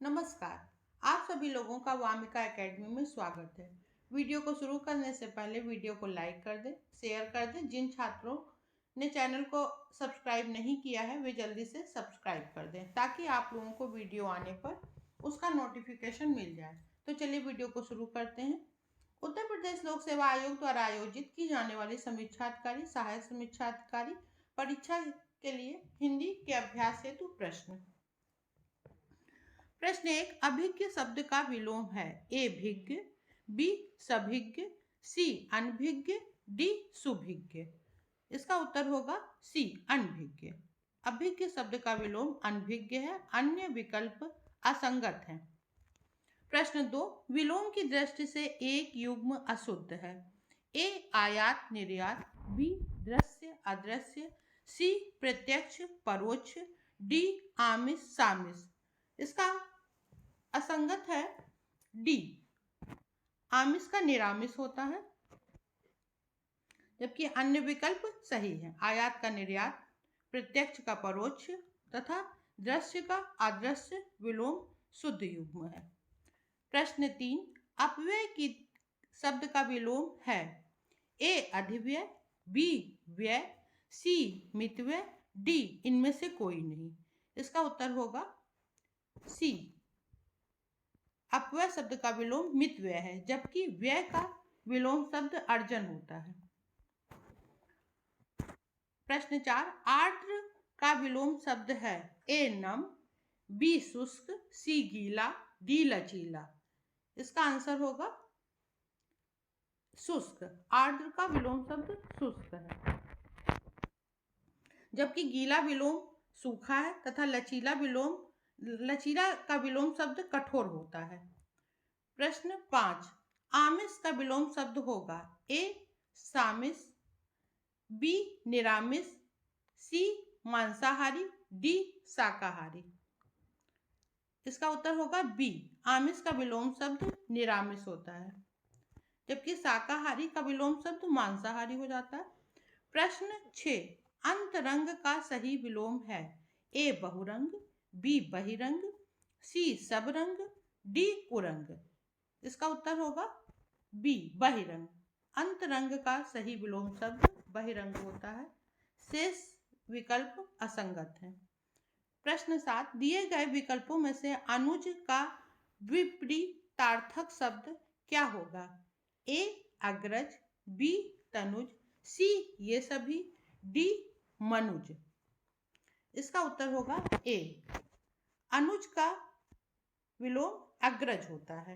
नमस्कार। आप सभी लोगों का वामिका एकेडमी में स्वागत है। वीडियो को शुरू करने से पहले वीडियो को लाइक कर दें, शेयर कर दें। जिन छात्रों ने चैनल को सब्सक्राइब नहीं किया है वे जल्दी से सब्सक्राइब कर दें ताकि आप लोगों को वीडियो आने पर उसका नोटिफिकेशन मिल जाए। तो चलिए वीडियो को शुरू करते हैं। उत्तर प्रदेश लोक सेवा आयोग द्वारा आयोजित की जाने वाली समीक्षाधिकारी सहायक समीक्षाधिकारी परीक्षा के लिए हिंदी के अभ्यास हेतु प्रश्न। प्रश्न 1, अभिज्ञ शब्द का विलोम है। ए भिज्ञ, बी सभिज्ञ, सी अनभिज्ञ, डी सुभिज्ञ। इसका उत्तर होगा सी अनभिज्ञ। अभिज्ञ शब्द का विलोम अनभिज्ञ है, अन्य विकल्प असंगत है। प्रश्न 2, विलोम की दृष्टि से एक युग्म अशुद्ध है। ए आयात निर्यात, बी दृश्य अदृश्य, सी प्रत्यक्ष परोक्ष, डी आमिष सामिष। इसका असंगत है डी, आमिष का निरामिष होता है, जबकि अन्य विकल्प सही है। आयात का निर्यात, प्रत्यक्ष का परोक्ष तथा दृश्य का अदृश्य विलोम शुद्ध युग्म है। प्रश्न 3, अपव्यय की शब्द का विलोम है। ए अधिव्यय, बी व्यय, सी मितव्यय, डी इनमें से कोई नहीं। इसका उत्तर होगा सी, अपव्यय शब्द का विलोम मितव्यय है, जबकि व्यय का विलोम शब्द अर्जन होता है। प्रश्न 4, आर्द्र का विलोम शब्द है। ए नम, बी शुष्क, सी गीला, डी लचीला। इसका आंसर होगा शुष्क। आर्द्र का विलोम शब्द शुष्क है, जबकि गीला विलोम सूखा है तथा लचीला का विलोम शब्द कठोर होता है। प्रश्न 5, आमिष का विलोम शब्द होगा। ए सामिष, बी निरामिष, सी मांसाहारी, डी शाकाहारी। इसका उत्तर होगा बी, आमिष का विलोम शब्द निरामिष होता है, जबकि शाकाहारी का विलोम शब्द मांसाहारी हो जाता है। प्रश्न 6, अंतरंग का सही विलोम है। ए बहुरंग, बी बहिरंग, सी सबरंग, डी कुरंग। इसका उत्तर होगा बी बहिरंग। अंतरंग का सही विलोम शब्द बहिरंग होता है, शेष विकल्प असंगत है। प्रश्न 7, दिए गए विकल्पों में से अनुज का विपरीतार्थक शब्द क्या होगा। ए अग्रज, बी तनुज, सी ये सभी, डी मनुज। इसका उत्तर होगा ए, अनुज का विलोम अग्रज होता है।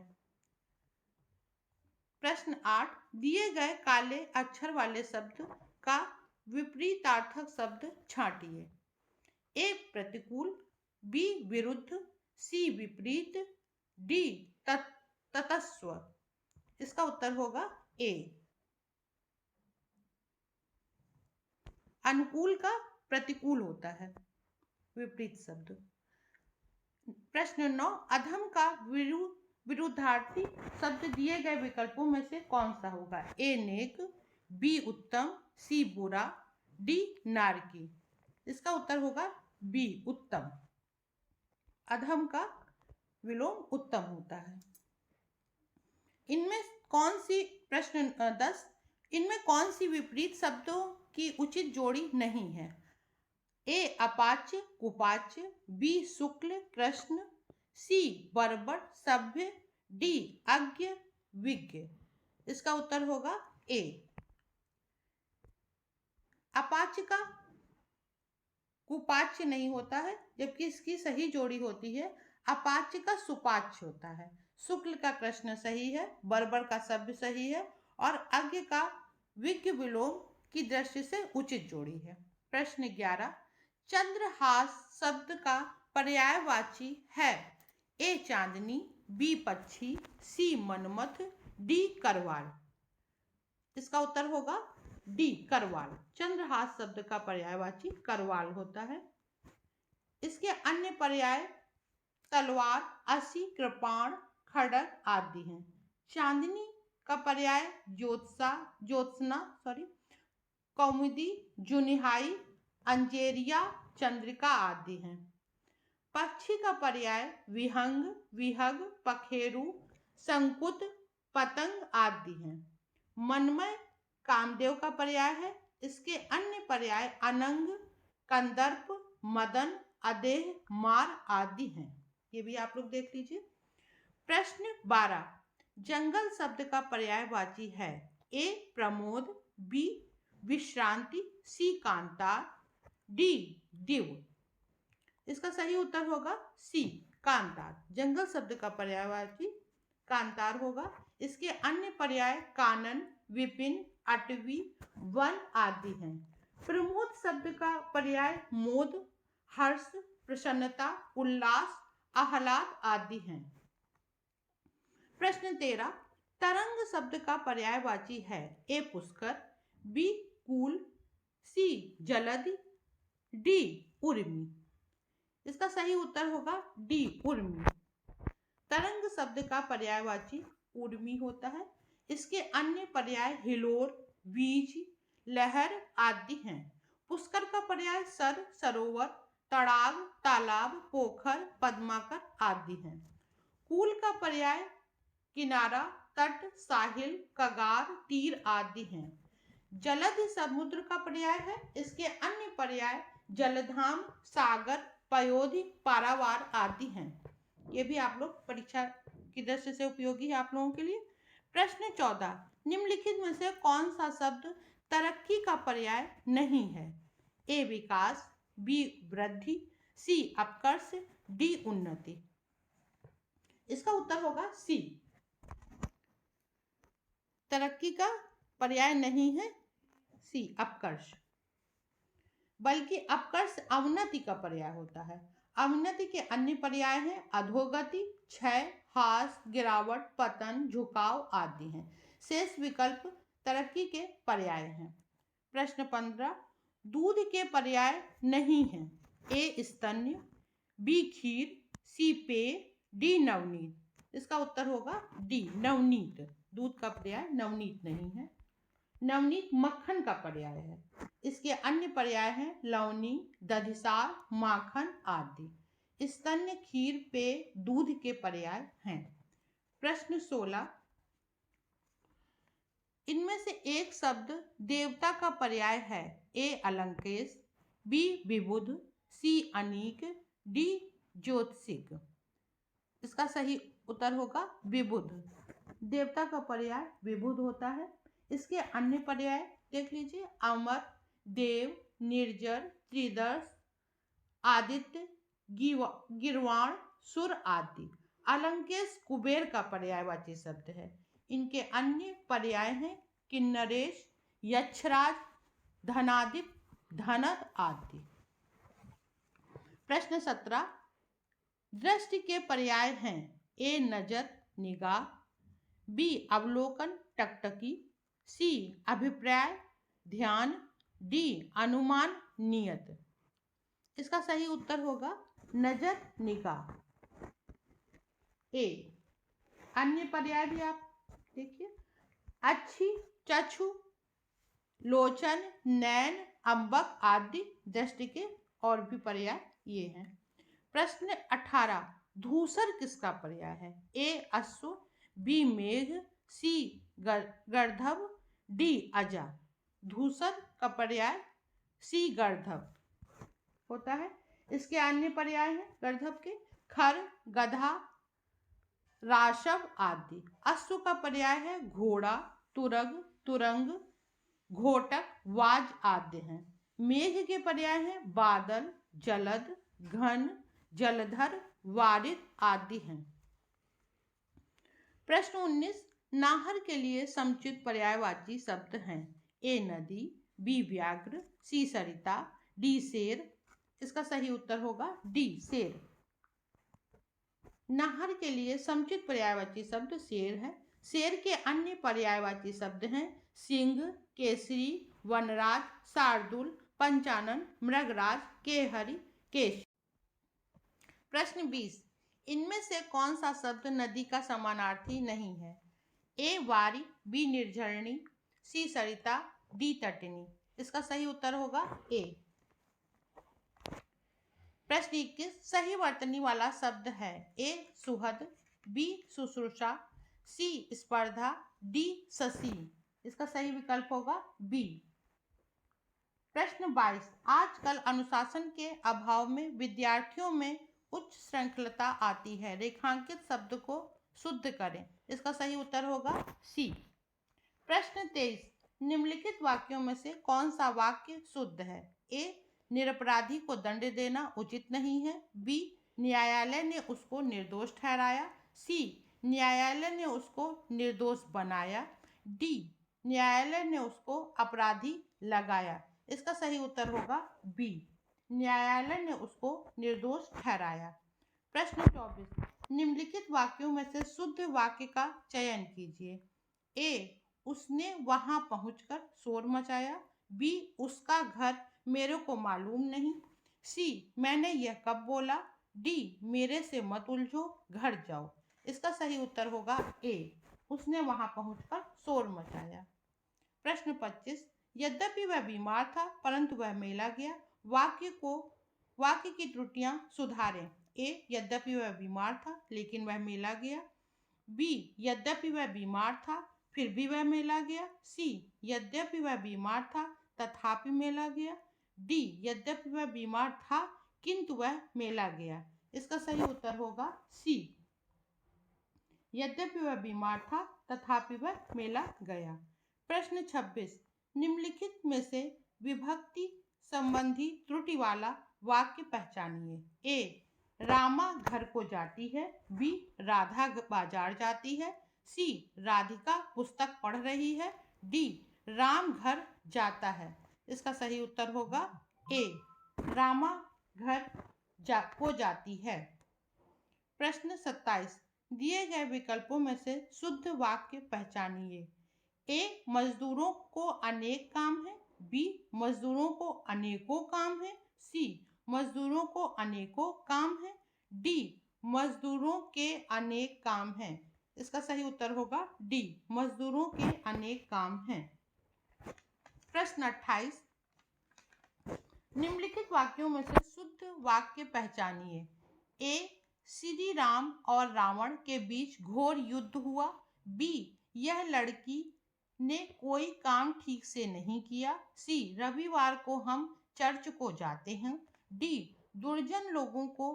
प्रश्न 8, दिए गए काले अक्षर वाले शब्द का विपरीतार्थक शब्द छांटिए। ए प्रतिकूल, बी विरुद्ध, सी विपरीत, डी तटस्थ। इसका उत्तर होगा ए, अनुकूल का प्रतिकूल होता है विपरीत शब्द। प्रश्न 9, अधम का विरुद्धार्थी शब्द दिए गए विकल्पों में से कौन सा होगा। ए नेक, बी उत्तम, सी बुरा, डी नारकी। इसका उत्तर होगा बी उत्तम। अधम का विलोम उत्तम होता है। इनमें कौन सी प्रश्न 10, इनमें कौन सी विपरीत शब्दों की उचित जोड़ी नहीं है। ए अपाच्य कुपाच्य, बी शुक्ल कृष्ण, सी बर्बर सभ्य, डी अज्ञ विज्ञ। इसका उत्तर होगा ए, अपाच्य का कुपाच्य नहीं होता है, जबकि इसकी सही जोड़ी होती है अपाच्य का सुपाच्य होता है। शुक्ल का कृष्ण सही है, बर्बर का सभ्य सही है और अज्ञ का विज्ञ विलोम की दृष्टि से उचित जोड़ी है। प्रश्न 11, चंद्रहास शब्द का पर्यायवाची है। ए चांदनी, बी पक्षी, सी मनमथ, डी करवाल। इसका उत्तर होगा डी करवाल। चंद्रहास शब्द का पर्यायवाची करवाल होता है। इसके अन्य पर्याय तलवार, असी, कृपाण, खड़ग आदि हैं। चांदनी का पर्याय ज्योत्सना, कौमुदी, जुनिहाई, अंजेरिया, चंद्रिका आदि हैं। पक्षी का पर्याय विहंग, विहग, पखेरु, संकुत, पतंग आदि हैं। मनमय कामदेव का पर्याय है। इसके अन्य पर्याय अनंग, कंदर्प, मदन, अदेह, मार आदि हैं। ये भी आप लोग देख लीजिए। प्रश्न 12, जंगल शब्द का पर्यायवाची है। ए प्रमोद, बी विश्रांति, सी कांतार, डी दिव। इसका सही उत्तर होगा सी कांतार। जंगल शब्द का पर्यायवाची कांतार होगा। इसके अन्य पर्याय कानन, विपिन, अटवी, वन आदि हैं। प्रमोद शब्द का पर्याय मोद, हर्ष, प्रसन्नता, उल्लास, आह्लाद आदि हैं। प्रश्न 13, तरंग शब्द का पर्यायवाची है। ए पुष्कर, बी कूल, सी जलधि, डी उर्मी। इसका सही उत्तर होगा डी उर्मी। तरंग शब्द का पर्यायवाची उर्मी होता है। इसके अन्य पर्याय हिलोर, बीज, लहर आदि हैं। पुष्कर का पर्याय सर, सरोवर, तड़ाग, तालाब, पोखर, पद्माकर आदि हैं। कूल का पर्याय किनारा, तट, साहिल, कगार, तीर आदि हैं। जलधि समुद्र का पर्याय है। इसके अन्य पर्याय जलधाम, सागर, पयोधि, पारावार आदि हैं। ये भी आप लोग परीक्षा की दृष्टि से उपयोगी है आप लोगों के लिए। प्रश्न 14, निम्नलिखित में से कौन सा शब्द तरक्की का पर्याय नहीं है। ए विकास, बी वृद्धि, सी अपकर्ष, डी उन्नति। इसका उत्तर होगा सी। तरक्की का पर्याय नहीं है सी अपकर्ष, बल्कि अपकर्ष अवनति का पर्याय होता है। अवनति के अन्य पर्याय हैं अधोगति, क्षय, ह्रास, गिरावट, पतन, झुकाव आदि हैं। शेष विकल्प तरक्की के पर्याय हैं। प्रश्न 15, दूध के पर्याय नहीं हैं। ए स्तन्य, बी खीर, सी पेय, डी नवनीत। इसका उत्तर होगा डी नवनीत। दूध का पर्याय नवनीत नहीं है। नवनीत मक्खन का पर्याय है। इसके अन्य पर्याय हैं लवनी, दधिसार, माखन आदि। स्तन्य, खीर, पेय दूध के पर्याय हैं। प्रश्न 16, इनमें से एक शब्द देवता का पर्याय है। ए अलंकेश, बी विबुध, सी अनीक, डी ज्योतिषिक। इसका सही उत्तर होगा विबुध। देवता का पर्याय विबुध होता है। इसके अन्य पर्याय देख लीजिए अमर, देव, निर्जर, त्रिदर्श, आदित्य, गिरवाण, सुर आदि। अलंकेश कुबेर का पर्यायवाची शब्द है। इनके अन्य पर्याय हैं किन्नरेश, यक्षराज, धनादिप, धनत आदि। प्रश्न 17, दृष्टि के पर्याय हैं। ए नजर, निगाह, बी अवलोकन, टकटकी, सी अभिप्राय, ध्यान, डी अनुमान, नियत। इसका सही उत्तर होगा नजर, निगाह। ए अन्य पर्याय भी आप देखिए अच्छी, चक्षु, लोचन, नैन, अंबक आदि दृष्टि के और भी पर्याय ये हैं। प्रश्न 18, धूसर किसका पर्याय है। ए अश्व, बी मेघ, सी गर्धव, डी अजा। धूसर का पर्याय सी गर्धव होता है। इसके अन्य पर्याय हैं गर्धव के खर, गधा, राशव आदि। अश्व का पर्याय है घोड़ा, तुरग, तुरंग, घोटक, वाज आदि हैं। मेघ के पर्याय हैं बादल, जलद, घन, जलधर, वारिद आदि हैं। प्रश्न 19, नाहर के लिए समुचित पर्यायवाची शब्द हैं। ए नदी, बी व्याघ्र, सी सरिता, डी शेर। इसका सही उत्तर होगा डी शेर। नाहर के लिए समुचित पर्यायवाची शब्द शेर है। शेर के अन्य पर्यायवाची शब्द हैं सिंह, केसरी, वनराज, शार्दुल, पंचानन, मृगराज, केहरी, केश। प्रश्न 20, इनमें से कौन सा शब्द नदी का समानार्थी नहीं है। ए वारी, बी निर्झरणी, सी सरिता, डी तटिनी। इसका सही उत्तर होगा ए। प्रश्न 21 सही वर्तनी वाला शब्द है। ए सुहद, बी शुश्रूषा, सी स्पर्धा, डी शशि। इसका सही विकल्प होगा बी। प्रश्न 22 आजकल अनुशासन के अभाव में विद्यार्थियों में उच्च श्रृंखलता आती है। रेखांकित शब्द को शुद्ध करें। इसका सही उत्तर होगा सी। प्रश्न 23 निम्नलिखित वाक्यों में से कौन सा वाक्य शुद्ध है। ए निरपराधी को दंड देना उचित नहीं है। बी न्यायालय ने उसको निर्दोष ठहराया। सी न्यायालय ने उसको निर्दोष बनाया। डी न्यायालय ने उसको अपराधी लगाया। इसका सही उत्तर होगा बी न्यायालय ने उसको निर्दोष ठहराया। प्रश्न 24 निम्नलिखित वाक्यों में से शुद्ध वाक्य का चयन कीजिए। ए उसने वहां पहुंचकर शोर मचाया। बी उसका घर मेरे को मालूम नहीं। सी मैंने यह कब बोला। डी मेरे से मत उलझो, घर जाओ। इसका सही उत्तर होगा ए उसने वहां पहुंचकर शोर मचाया। प्रश्न 25 यद्यपि वह बीमार था परंतु वह मेला गया। वाक्य की त्रुटियां सुधारें। ए यद्यपि वह बीमार था लेकिन वह मेला गया। बी यद्यपि वह बीमार था फिर भी वह मेला गया। सी यद्यपि वह बीमार था तथापि मेला गया। डी यद्यपि वह बीमार था किंतु वह मेला गया। इसका सही उत्तर होगा सी यद्यपि वह बीमार था तथापि वह मेला गया। प्रश्न 26 निम्नलिखित में से विभक्ति संबंधी त्रुटि वाला वाक्य पहचानिए। ए रामा घर को जाती है। बी राधा बाजार जाती है। सी राधिका पुस्तक पढ़ रही है। डी राम घर जाता है। इसका सही उत्तर होगा ए रामा घर को जाती है। प्रश्न 27 दिए गए विकल्पों में से शुद्ध वाक्य पहचानिए। ए मजदूरों को अनेक काम है। बी मजदूरों को अनेकों काम है। सी मजदूरों को अनेकों काम है। डी मजदूरों के अनेक काम हैं। इसका सही उत्तर होगा डी मजदूरों के अनेक काम हैं। प्रश्न 28 निम्नलिखित वाक्यों में से शुद्ध वाक्य पहचानिए। ए श्री राम और रावण के बीच घोर युद्ध हुआ। बी यह लड़की ने कोई काम ठीक से नहीं किया। सी रविवार को हम चर्च को जाते हैं। डी दुर्जन लोगों को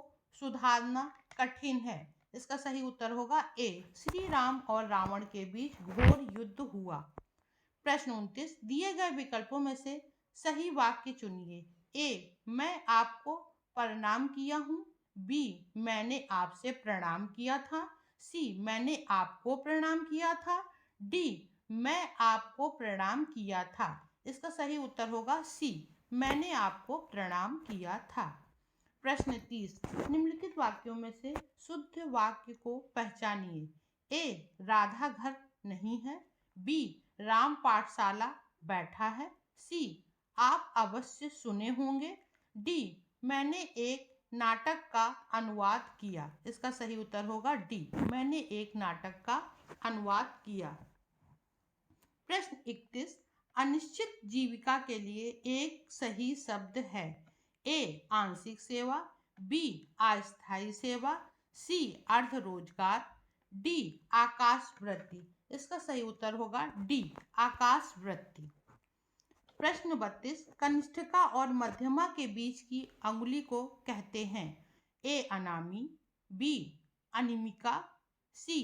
सुधारना कठिन है। इसका सही उत्तर होगा ए श्री राम और रावण के बीच घोर युद्ध हुआ। प्रश्न 29 दिए गए विकल्पों में से सही वाक्य चुनिए। ए मैं आपको प्रणाम किया हूँ। बी मैंने आपसे प्रणाम किया था। सी मैंने आपको प्रणाम किया था। डी मैं आपको प्रणाम किया था। इसका सही उत्तर होगा सी मैंने आपको प्रणाम किया था। प्रश्न 30 निम्नलिखित वाक्यों में से शुद्ध वाक्य को पहचानिए। ए राधा घर नहीं है। बी राम पाठशाला बैठा है। सी आप अवश्य सुने होंगे। डी मैंने एक नाटक का अनुवाद किया। इसका सही उत्तर होगा डी मैंने एक नाटक का अनुवाद किया। प्रश्न 31 अनिश्चित जीविका के लिए एक सही शब्द है। ए आंशिक सेवा। बी अस्थायी सेवा। सी अर्ध रोजगार। डी आकाश वृत्ति। इसका सही उत्तर होगा डी आकाश वृत्ति। प्रश्न 32 कनिष्ठिका और मध्यमा के बीच की अंगुली को कहते हैं। ए अनामी। बी अनिमिका। सी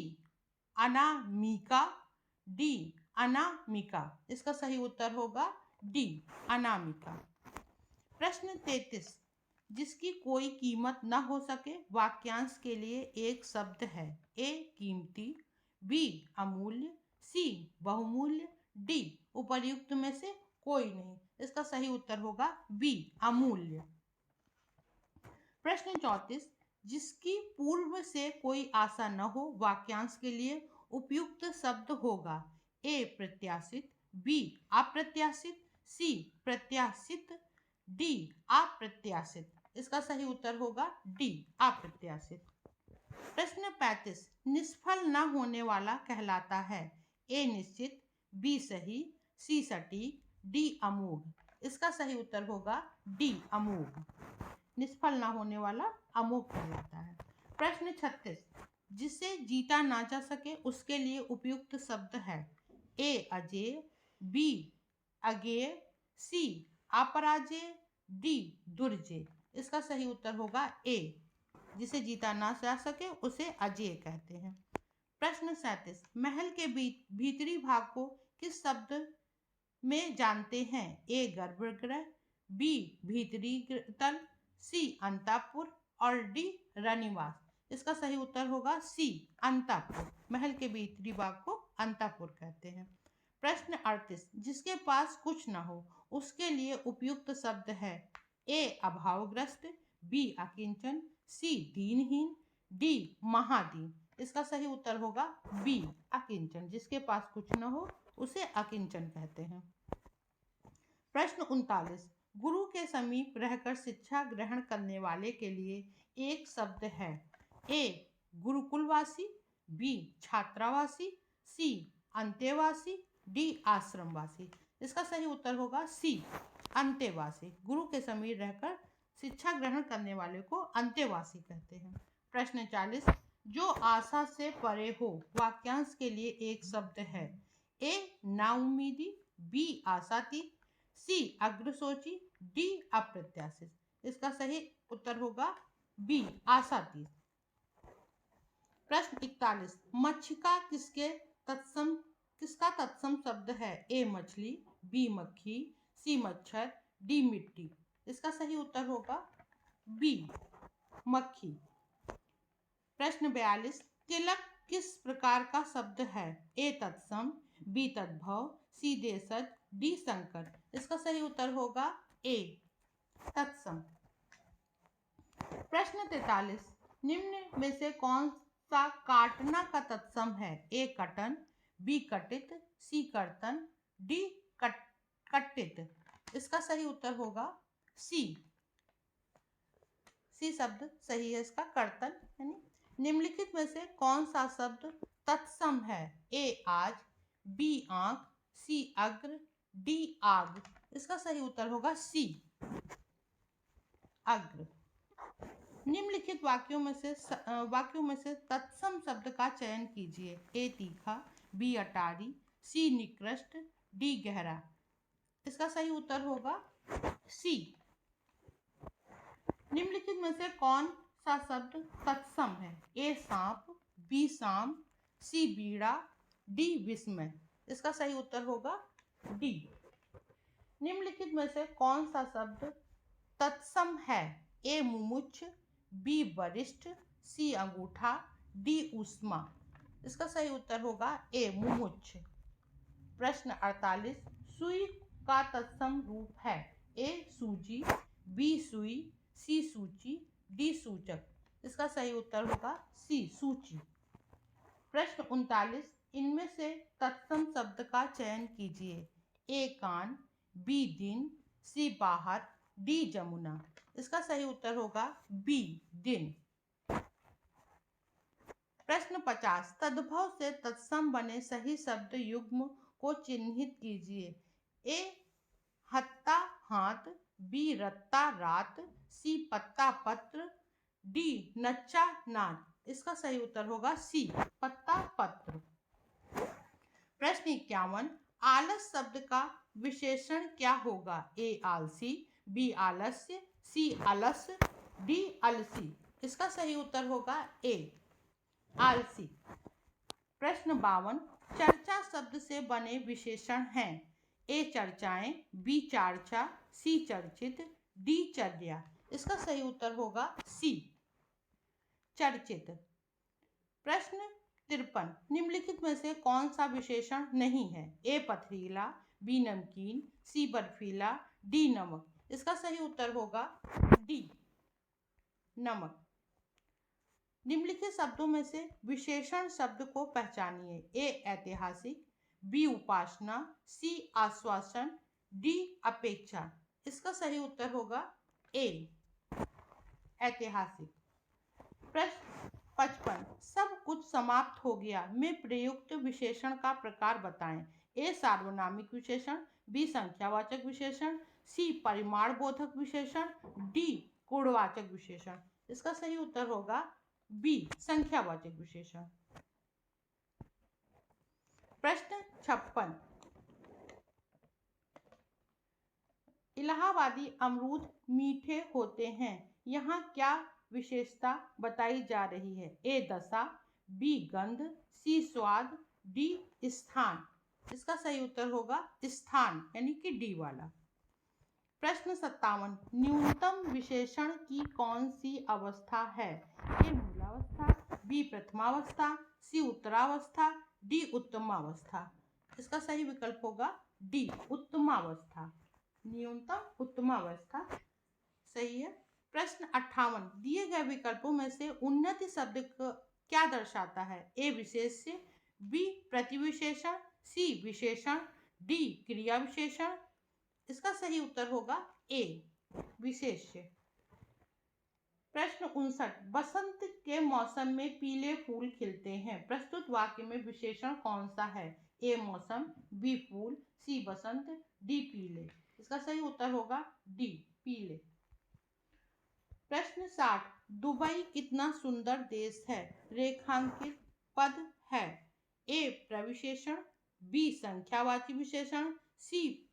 अनामिका। डी अनामिका। इसका सही उत्तर होगा डी अनामिका। प्रश्न 33 जिसकी कोई कीमत न हो सके वाक्यांश के लिए एक शब्द है। ए कीमती। बी अमूल्य। सी बहुमूल्य। डी उपर्युक्त में से कोई नहीं। इसका सही उत्तर होगा बी अमूल्य। प्रश्न 34 जिसकी पूर्व से कोई आशा न हो वाक्यांश के लिए उपयुक्त शब्द होगा। ए प्रत्याशित। बी अप्रत्याशित। सी प्रत्याशित। डी अप्रत्याशित। इसका सही उत्तर होगा डी अप्रत्याशित। प्रश्न 35 निष्फल न होने वाला कहलाता है। ए निश्चित। बी सही। सी सटीक। डी अमोघ। इसका सही उत्तर होगा डी अमोघ। निष्फल ना होने वाला अमोघ कहलाता है। प्रश्न 36, जिसे जीता ना जा सके उसके लिए उपयुक्त शब्द है। ए अजेय, बी अगेय, सी अपराजेय, डी दुर्जेय। इसका सही उत्तर होगा ए, जिसे जीता ना जा सके उसे अजेय कहते हैं। प्रश्न 37, महल के भीतरी भाग को किस शब्द में जानते हैं। ए गर्भगृह, बी भीतरी तल, सी अंतःपुर और डी रनिवास। इसका सही उत्तर होगा सी अंतःपुर। महल के भीतरी भाग को अंतःपुर कहते हैं। प्रश्न 38, जिसके पास कुछ न हो उसके लिए उपयुक्त शब्द है। ए अभावग्रस्त, बी अकिंचन, सी दीनहीन, डी महादीन। इसका सही उत्तर होगा बी अकिंचन। जिसके पास कुछ न हो उसे अकिंचन कहते हैं। प्रश्न 39, गुरु के समीप रहकर शिक्षा ग्रहण करने वाले के लिए एक शब्द है। ए गुरुकुलवासी, बी छात्रावासी, सी अंतेवासी, डी आश्रमवासी। इसका सही उत्तर होगा सी अंतेवासी। गुरु के समीप रहकर शिक्षा ग्रहण करने वाले को अंतेवासी कहते हैं। प्रश्न 40, जो आशा से परे हो वाक्यांश के लिए एक शब्द है। ए नाउम्मीदी, बी आशातीत, सी अग्रसोची, डी अप्रत्याशित। इसका सही उत्तर होगा बी आशातीत। प्रश्न 41, मक्षिका किसका तत्सम शब्द है। ए मछली, बी मक्खी, सी मच्छर, डी मिट्टी। इसका सही उत्तर होगा बी मक्खी। प्रश्न 42, तिलक किस प्रकार का शब्द है। ए तत्सम, बी तद्भव, सी देशज, डी संकर। इसका सही उत्तर होगा ए तत्सम। प्रश्न 43, निम्न में से कौन सा काटना का तत्सम है। ए कटन, बी कटित, सी कर्तन, डी कट्टित। इसका सही उत्तर होगा सी शब्द सही है इसका, कर्तन। यानी निम्नलिखित में से कौन सा शब्द तत्सम है। ए आज, बी आंख, सी अग्र, डी आग। इसका सही उत्तर होगा सी अग्र। निम्नलिखित वाक्यों में से तत्सम शब्द का चयन कीजिए। ए तीखा, बी अटारी, सी निकृष्ट, डी गहरा। इसका सही उत्तर होगा सी। निम्नलिखित में से कौन सा शब्द तत्सम है। ए सांप, बी शाम, सी बीड़ा, डी विस्मय। इसका सही उत्तर होगा डी। निम्नलिखित में से कौन सा शब्द तत्सम है। ए मुमुक्ष, बी वरिष्ठ, सी अंगूठा, डी ऊष्मा। इसका सही उत्तर होगा ए मुमुक्ष। प्रश्न 48, सुई का तत्सम रूप है। ए सूजी, बी सुई, सी सूची, डी सूचक। इसका सही उत्तर होगा सी सूची। प्रश्न 39, इनमें से तत्सम शब्द का चयन कीजिए। ए कान, बी दिन, सी बाहर, डी जमुना। इसका सही उत्तर होगा बी दिन। प्रश्न 50, तद्भव से तत्सम बने सही शब्द युग्म को चिन्हित कीजिए। ए हत्ता हाथ, बी रत्ता रात, सी पत्ता पत्र, डी नच्चा नाच। इसका सही उत्तर होगा सी पत्ता पत्र। प्रश्न 51, आलस शब्द का विशेषण क्या होगा। ए आलसी, बी आलस्य, सी अलस, डी अलसी। इसका सही उत्तर होगा ए आलसी। प्रश्न 52, चर्चा शब्द से बने विशेषण हैं। ए चर्चाएं, बी चार्चा, सी चर्चित, डी चर्या। इसका सही उत्तर होगा सी चर्चित। प्रश्न 53, निम्नलिखित में से कौन सा विशेषण नहीं है। ए पथरीला, बी नमकीन, सी बर्फीला, डी नमक। इसका सही उत्तर होगा डी नमक। निम्नलिखित शब्दों में से विशेषण शब्द को पहचानिए। ए ऐतिहासिक, बी उपासना, सी आश्वासन, डी अपेक्षा। इसका सही उत्तर होगा ए ऐतिहासिक। प्रश्न 55, सब कुछ समाप्त हो गया में प्रयुक्त विशेषण का प्रकार बताएं। ए सार्वनामिक विशेषण, बी संख्यावाचक विशेषण, सी परिमाण बोधक विशेषण, डी गुणवाचक विशेषण। इसका सही उत्तर होगा बी, संख्यावाचक विशेषण। प्रश्न 56, इलाहाबादी अमरूद मीठे होते हैं, यहाँ क्या विशेषता बताई जा रही है? ए दशा, बी गंध, सी स्वाद, डी स्थान। इसका सही उत्तर होगा स्थान, यानी कि डी वाला। प्रश्न 57, न्यूनतम विशेषण की कौन सी अवस्था है? ए मूलावस्था, बी प्रथमावस्था, सी उत्तरावस्था, डी उत्तमावस्था। इसका सही विकल्प होगा डी, उत्तमावस्था। न्यूनतम उत्तमावस्था सही है। प्रश्न 58, दिए गए विकल्पों में से उन्नति शब्द क्या दर्शाता है? ए विशेष्य, बी प्रतिविशेषण, सी विशेषण, डी क्रिया विशेषण। इसका सही उत्तर होगा ए, विशेष्य। प्रश्न 59, बसंत के मौसम में पीले फूल खिलते हैं, प्रस्तुत वाक्य में विशेषण कौन सा है? ए मौसम, बी फूल, सी बसंत, डी पीले। इसका सही उत्तर होगा डी, पीले। प्रश्न 60, दुबई कितना सुंदर देश है, रेखांकित पद है? ए प्रविशेषण, बी संख्यावाची विशेषण, सी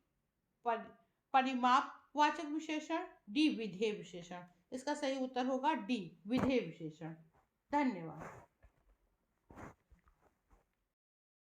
परिमापवाचक विशेषण, डी विधेय विशेषण। इसका सही उत्तर होगा डी, विधेय विशेषण। धन्यवाद।